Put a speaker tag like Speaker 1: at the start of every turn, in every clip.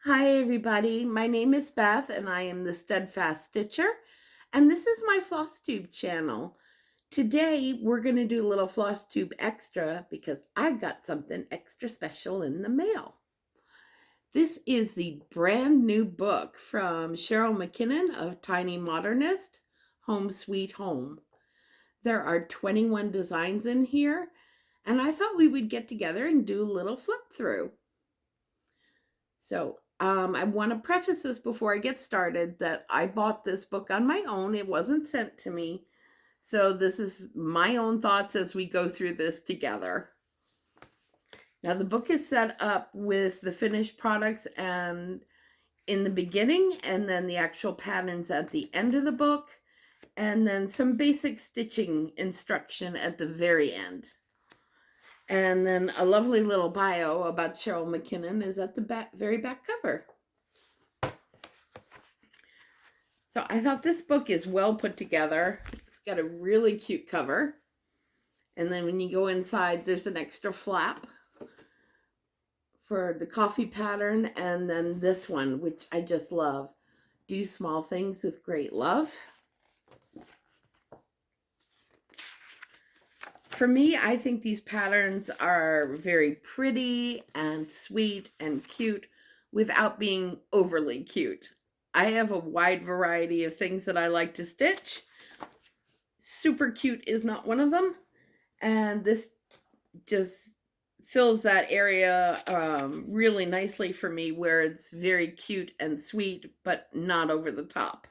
Speaker 1: Hi everybody, my name is Beth and I am the Steadfast Stitcher, and this is my Flosstube channel. Today we're going to do a little Flosstube extra because I got something extra special in the mail. This is the brand new book from Cheryl Mckinnon of Tiny Modernist, Home Sweet Home. There are 21 designs in here, and I thought we would get together and do a little flip through. So I want to preface this before I get started that I bought this book on my own. It wasn't sent to me. So this is my own thoughts as we go through this together. Now the book is set up with the finished products and in the beginning, and then the actual patterns at the end of the book, and then some basic stitching instruction at the very end. And then a lovely little bio about Cheryl Mckinnon is at the very back cover. So I thought this book is well put together. It's got a really cute cover. And then when you go inside, there's an extra flap for the coffee pattern. And then this one, which I just love. Do small things with great love. For me, I think these patterns are very pretty and sweet and cute without being overly cute. I have a wide variety of things that I like to stitch. Super cute is not one of them. And this just fills that area really nicely for me, where it's very cute and sweet, but not over the top,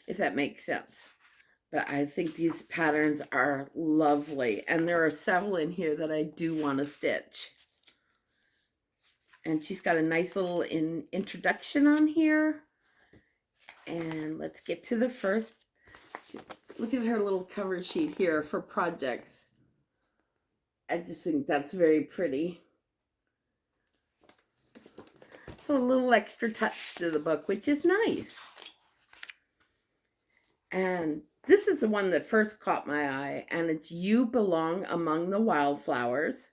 Speaker 1: if that makes sense. But I think these patterns are lovely. And there are several in here that I do want to stitch. And she's got a nice little introduction on here. And let's get to the first. Look at her little cover sheet here for projects. I just think that's very pretty. So a little extra touch to the book, which is nice. And this is the one that first caught my eye, and it's You Belong Among the Wildflowers.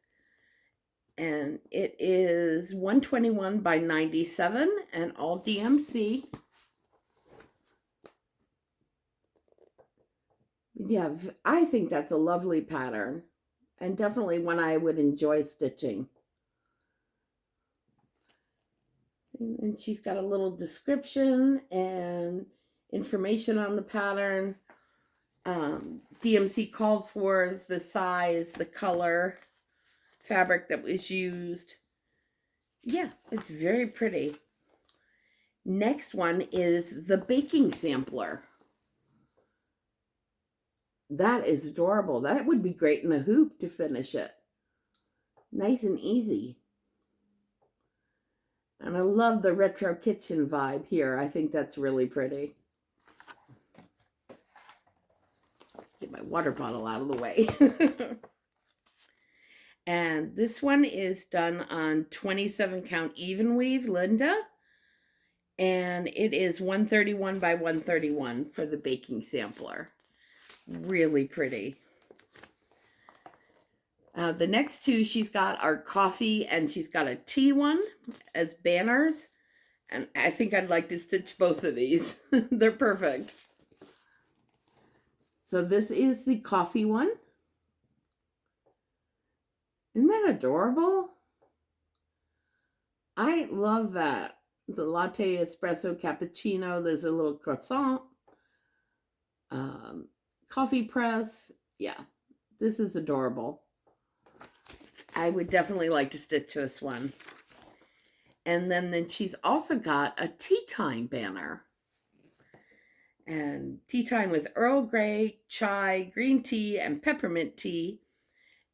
Speaker 1: And it is 121 by 97 and all DMC. Yeah, I think that's a lovely pattern and definitely one I would enjoy stitching. And she's got a little description and information on the pattern. DMC called for the size, the color, fabric that was used. Yeah, it's very pretty. Next one is the baking sampler. That is adorable. That would be great in a hoop to finish it. Nice and easy. And I love the retro kitchen vibe here. I think that's really pretty. Get my water bottle out of the way. And this one is done on 27 count even weave Linda. And it is 131 by 131 for the baking sampler. Really pretty. The next two she's got are coffee, and she's got a tea one as banners. And I think I'd like to stitch both of these. They're perfect. So this is the coffee one. Isn't that adorable? I love that. The latte, espresso, cappuccino. There's a little croissant. Coffee press. Yeah, this is adorable. I would definitely like to stitch this one. And then she's also got a tea time banner. And tea time with Earl Grey, chai, green tea, and peppermint tea.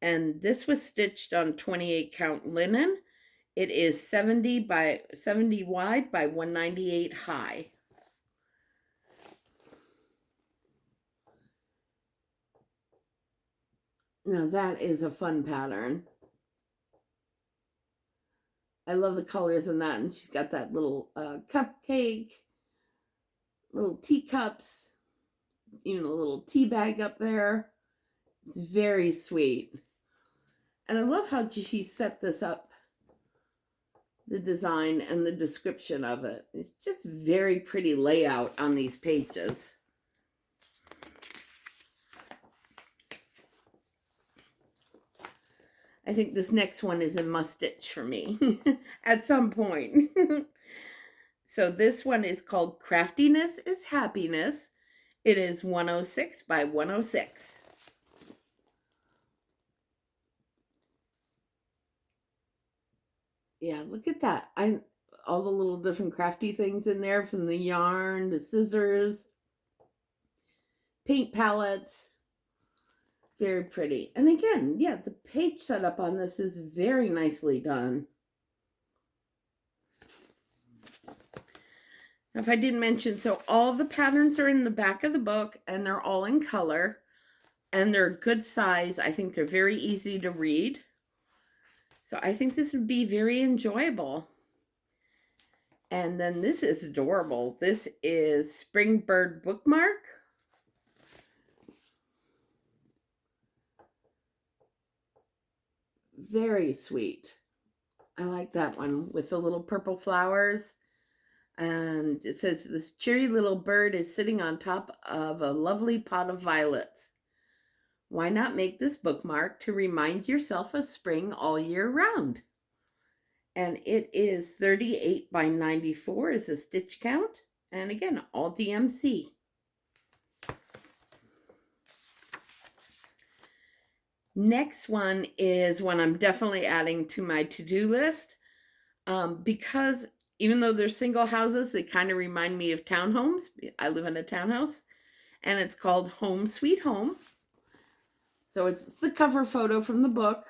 Speaker 1: And this was stitched on 28 count linen. It is 70 wide by 198 high. Now that is a fun pattern. I love the colors in that. And she's got that little cupcake, little teacups, even a little tea bag up there. It's very sweet. And I love how she set this up the design and the description of it. It's just very pretty layout on these pages. I think this next one is a must stitch for me at some point. So this one is called Craftiness is Happiness. It is 106 by 106. Yeah, look at that. All the little different crafty things in there, from the yarn, the scissors, paint palettes. Very pretty. And again, yeah, the page setup on this is very nicely done. Now, if I didn't mention, so all the patterns are in the back of the book, and they're all in color, and they're good size. I think they're very easy to read. So I think this would be very enjoyable. And then this is adorable. This is Spring Bird Bookmark. Very sweet. I like that one with the little purple flowers. And it says, this cheery little bird is sitting on top of a lovely pot of violets. Why not make this bookmark to remind yourself of spring all year round? And it is 38 by 94 is a stitch count. And again, all DMC. Next one is one I'm definitely adding to my to-do list, because even though they're single houses, they kind of remind me of townhomes. I live in a townhouse, and it's called Home Sweet Home. So it's the cover photo from the book.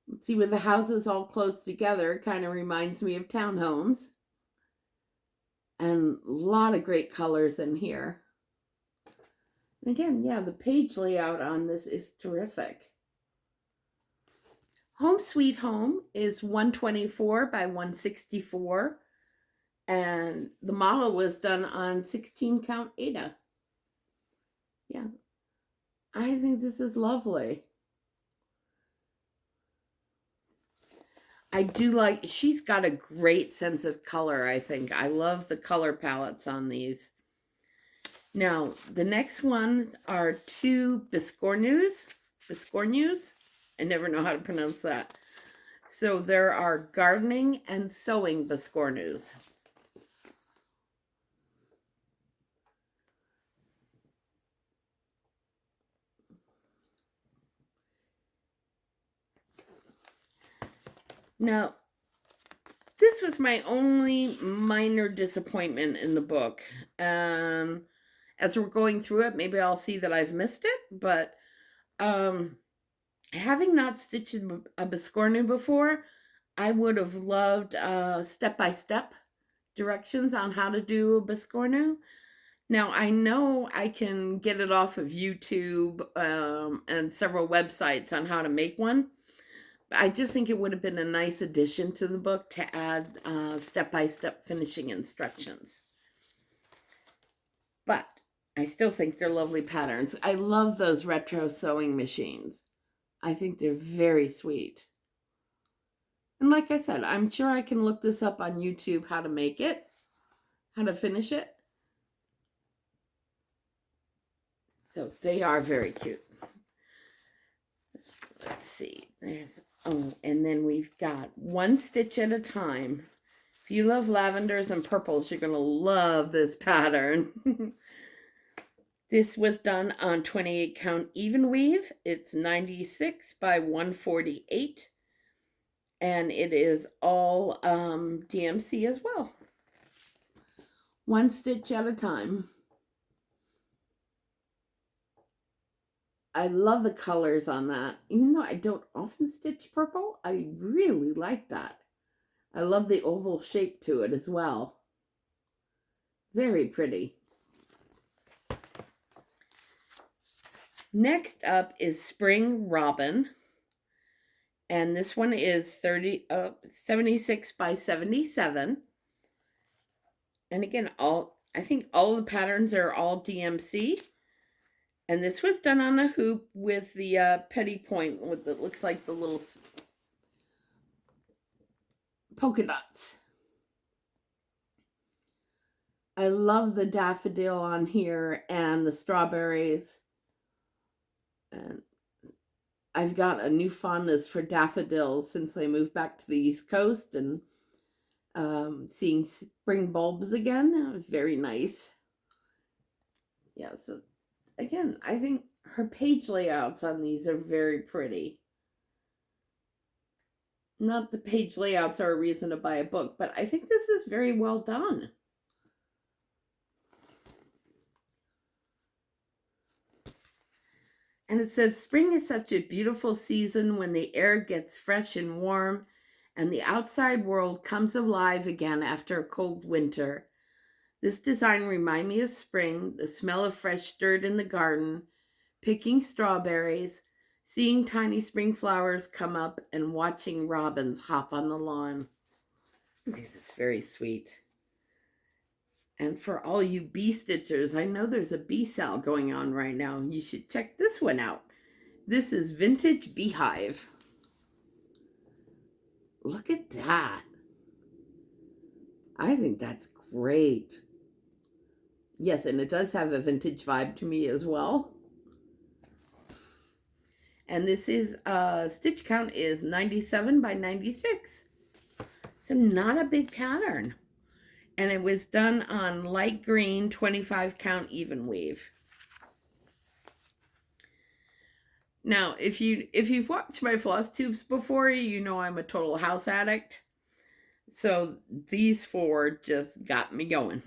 Speaker 1: Let's see, with the houses all close together, it kind of reminds me of townhomes. And a lot of great colors in here. And again, yeah, the page layout on this is terrific. Home Sweet Home is 124 by 164. And the model was done on 16 count Aida. Yeah, I think this is lovely. I do like, she's got a great sense of color, I think. I love the color palettes on these. Now, the next ones are two Biscornus. I never know how to pronounce that. So there are gardening and sewing Biscornus. Now, this was my only minor disappointment in the book. As we're going through it, maybe I'll see that I've missed it, but having not stitched a Biscornu before, I would have loved step-by-step directions on how to do a Biscornu. Now, I know I can get it off of YouTube and several websites on how to make one. But I just think it would have been a nice addition to the book to add step-by-step finishing instructions. But I still think they're lovely patterns. I love those retro sewing machines. I think they're very sweet. And like I said, I'm sure I can look this up on YouTube, how to make it, how to finish it. So they are very cute. Let's see. Oh, and then we've got One Stitch at a Time. If you love lavenders and purples, you're going to love this pattern. This was done on 28 count even weave. It's 96 by 148. And it is all DMC as well. One stitch at a time. I love the colors on that. Even though I don't often stitch purple, I really like that. I love the oval shape to it as well. Very pretty. Next up is Spring Robin. And this one is 76 by 77. And again, I think all the patterns are all DMC. And this was done on a hoop with the petty point, with it looks like the little polka dots. I love the daffodil on here and the strawberries. And I've got a new fondness for daffodils since I moved back to the East Coast, and seeing spring bulbs again, very nice. Yeah, so again, I think her page layouts on these are very pretty. Not the page layouts are a reason to buy a book, but I think this is very well done. And it says, spring is such a beautiful season when the air gets fresh and warm and the outside world comes alive again after a cold winter. This design reminds me of spring, the smell of fresh dirt in the garden, picking strawberries, seeing tiny spring flowers come up, and watching robins hop on the lawn. This is very sweet. And for all you bee stitchers, I know there's a bee sale going on right now. You should check this one out. This is Vintage Beehive. Look at that. I think that's great. Yes, and it does have a vintage vibe to me as well. And this is, stitch count is 97 by 96. So not a big pattern. And it was done on light green 25 count even weave. Now, if you've watched my floss tubes before, you know I'm a total house addict. So these four just got me going.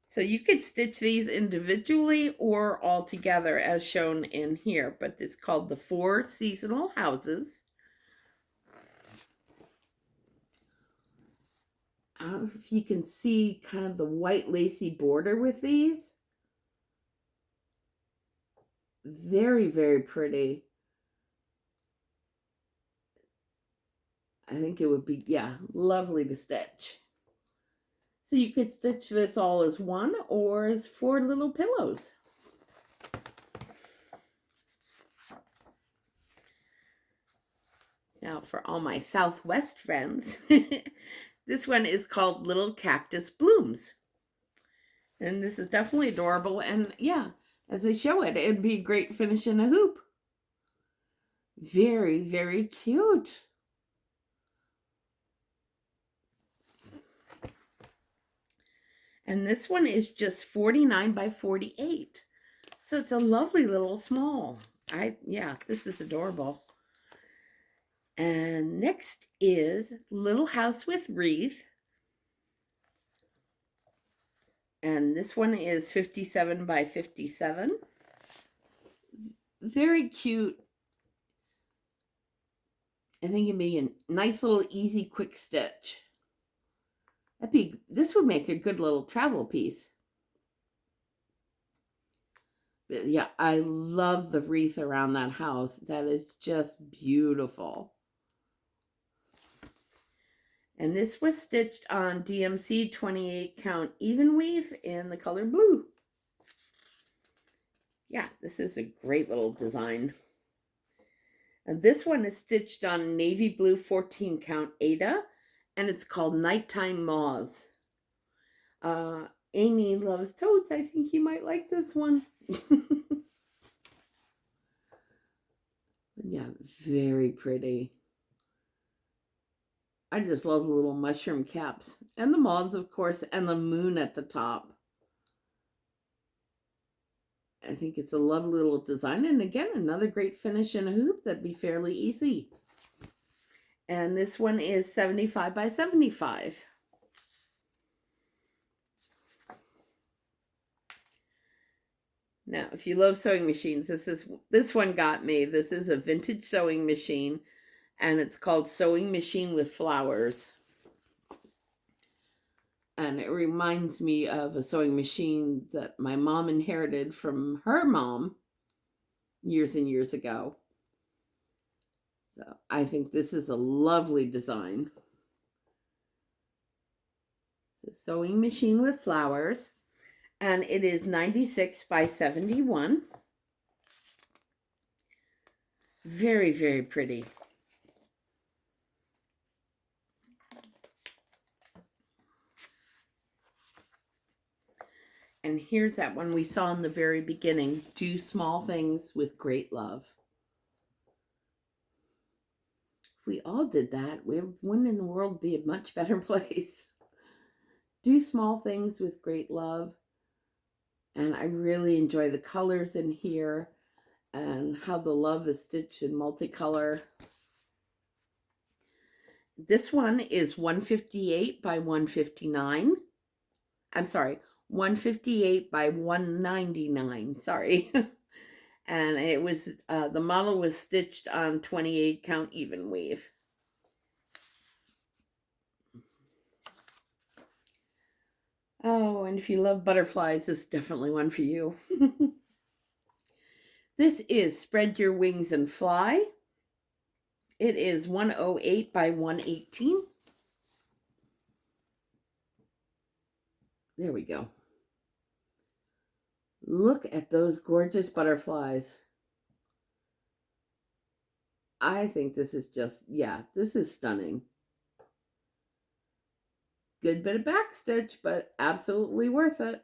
Speaker 1: So you could stitch these individually or all together as shown in here, but it's called the 4 Seasonal Houses. I don't know if you can see kind of the white lacy border with these. Very, very pretty. I think it would be, yeah, lovely to stitch. So you could stitch this all as one or as 4 little pillows. Now for all my Southwest friends, this one is called Little Cactus Blooms. And this is definitely adorable. And yeah, as I show it, it'd be a great finish in a hoop. Very, very cute. And this one is just 49 by 48. So it's a lovely little small. Yeah, this is adorable. And next is Little House with Wreath. And this one is 57 by 57. Very cute. I think it'd be a nice little easy quick stitch. This would make a good little travel piece. But yeah, I love the wreath around that house. That is just beautiful. And this was stitched on DMC 28 count even weave in the color blue. Yeah, this is a great little design. And this one is stitched on navy blue 14 count Ada, and it's called Nighttime Moths. Amy loves toads. I think you might like this one. Yeah, very pretty. I just love the little mushroom caps. And the moths, of course, and the moon at the top. I think it's a lovely little design. And again, another great finish in a hoop that'd be fairly easy. And this one is 75 by 75. Now, if you love sewing machines, this one got me. This is a vintage sewing machine, and it's called Sewing Machine with Flowers. And it reminds me of a sewing machine that my mom inherited from her mom years and years ago. So I think this is a lovely design. So Sewing Machine with Flowers. And it is 96 by 71. Very, very pretty. And here's that one we saw in the very beginning. Do small things with great love. If we all did that, wouldn't in the world be a much better place. Do small things with great love. And I really enjoy the colors in here and how the love is stitched in multicolor. This one is 158 by 159. I'm sorry, 158 by 199. Sorry. And it was, the model was stitched on 28 count even weave. Oh, and if you love butterflies, this is definitely one for you. This is Spread Your Wings and Fly. It is 108 by 118. There we go. Look at those gorgeous butterflies. I think this is just, yeah, this is stunning. Good bit of backstitch, but absolutely worth it.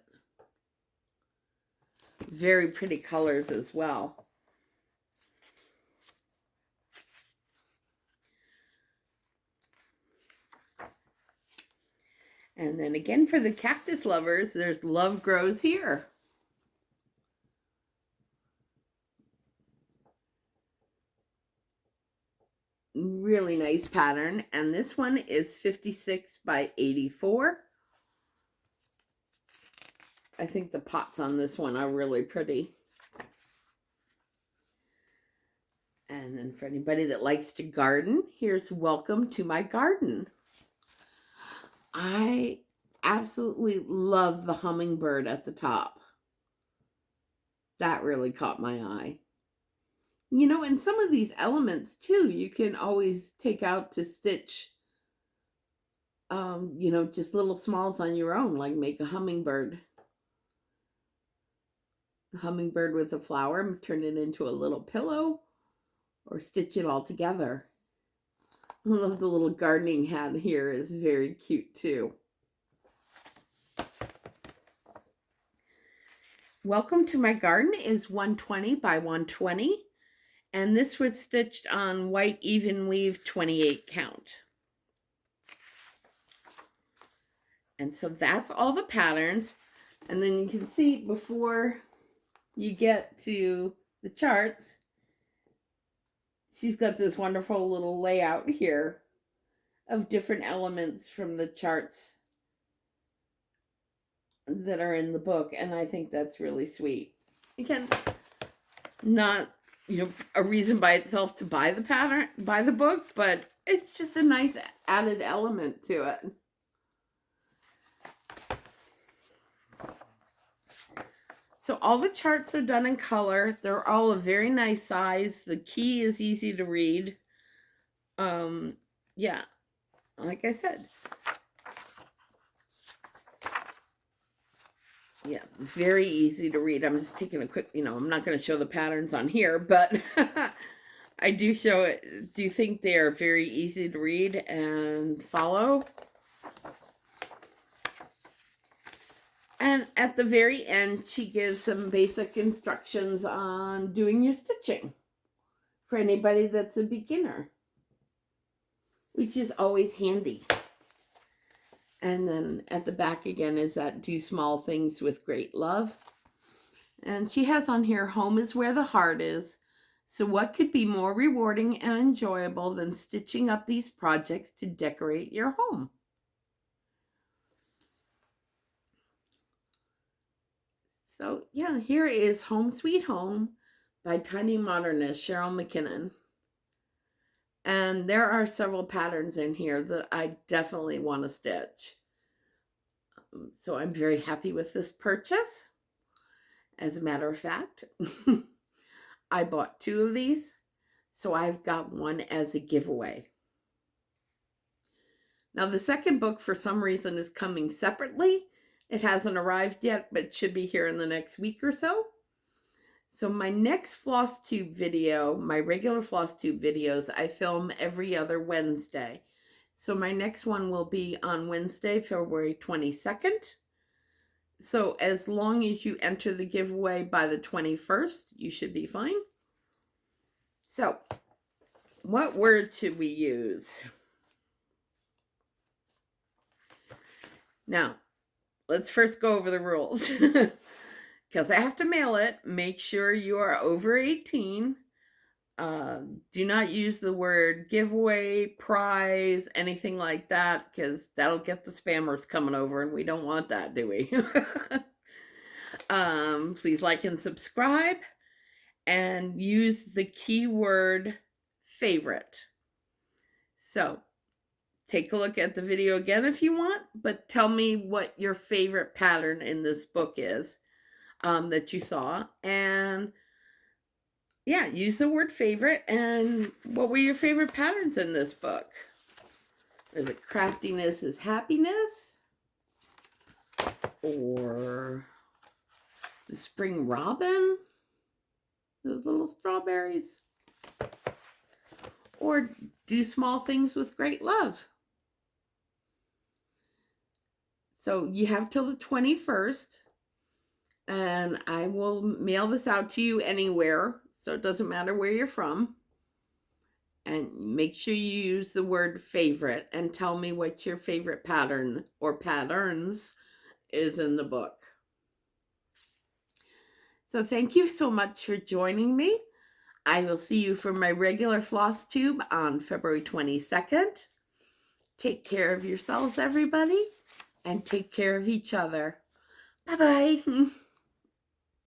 Speaker 1: Very pretty colors as well. And then again, for the cactus lovers, there's Love Grows Here. Really nice pattern. And this one is 56 by 84. I think the pots on this one are really pretty. And then for anybody that likes to garden, here's Welcome to My Garden. I absolutely love the hummingbird at the top. That really caught my eye. You know, and some of these elements too, you can always take out to stitch, you know, just little smalls on your own, like make a hummingbird. A hummingbird with a flower, turn it into a little pillow, or stitch it all together. I love the little gardening hat here, is very cute too. Welcome to My Garden is 120 by 120. And this was stitched on white even weave 28 count. And so that's all the patterns. And then you can see before you get to the charts, she's got this wonderful little layout here of different elements from the charts that are in the book. And I think that's really sweet. Again, not, you know, a reason by itself to buy the pattern, buy the book, but it's just a nice added element to it. So all the charts are done in color. They're all a very nice size. The key is easy to read. Yeah, like I said. Yeah, very easy to read. I'm just taking a quick, you know, I'm not going to show the patterns on here, but I do show it. Do you think they are very easy to read and follow? And at the very end, she gives some basic instructions on doing your stitching for anybody that's a beginner, which is always handy. And then at the back again is that do small things with great love. And she has on here, home is where the heart is. So what could be more rewarding and enjoyable than stitching up these projects to decorate your home? So yeah, here is Home Sweet Home by Tiny Modernist, Cheryl Mckinnon. And there are several patterns in here that I definitely want to stitch. So I'm very happy with this purchase. As a matter of fact, I bought 2 of these, so I've got one as a giveaway. Now the second book for some reason is coming separately. It hasn't arrived yet, but should be here in the next week or so. So my next Flosstube video, my regular Flosstube videos, I film every other Wednesday. So my next one will be on Wednesday, February 22nd. So as long as you enter the giveaway by the 21st, you should be fine. So, what word should we use? Now, let's first go over the rules. Because I have to mail it, make sure you are over 18. Do not use the word giveaway, prize, anything like that, because that'll get the spammers coming over, and we don't want that, do we? Please like and subscribe, and use the keyword favorite. So, take a look at the video again if you want, but tell me what your favorite pattern in this book is that you saw. And yeah, use the word favorite. And what were your favorite patterns in this book? Is it craftiness is happiness? Or the spring robin? Those little strawberries? Or do small things with great love? So you have till the 21st, and I will mail this out to you anywhere, so it doesn't matter where you're from. And make sure you use the word favorite and tell me what your favorite pattern or patterns is in the book. So thank you so much for joining me. I will see you for my regular Flosstube on February 22nd. Take care of yourselves, everybody, and take care of each other. Bye-bye.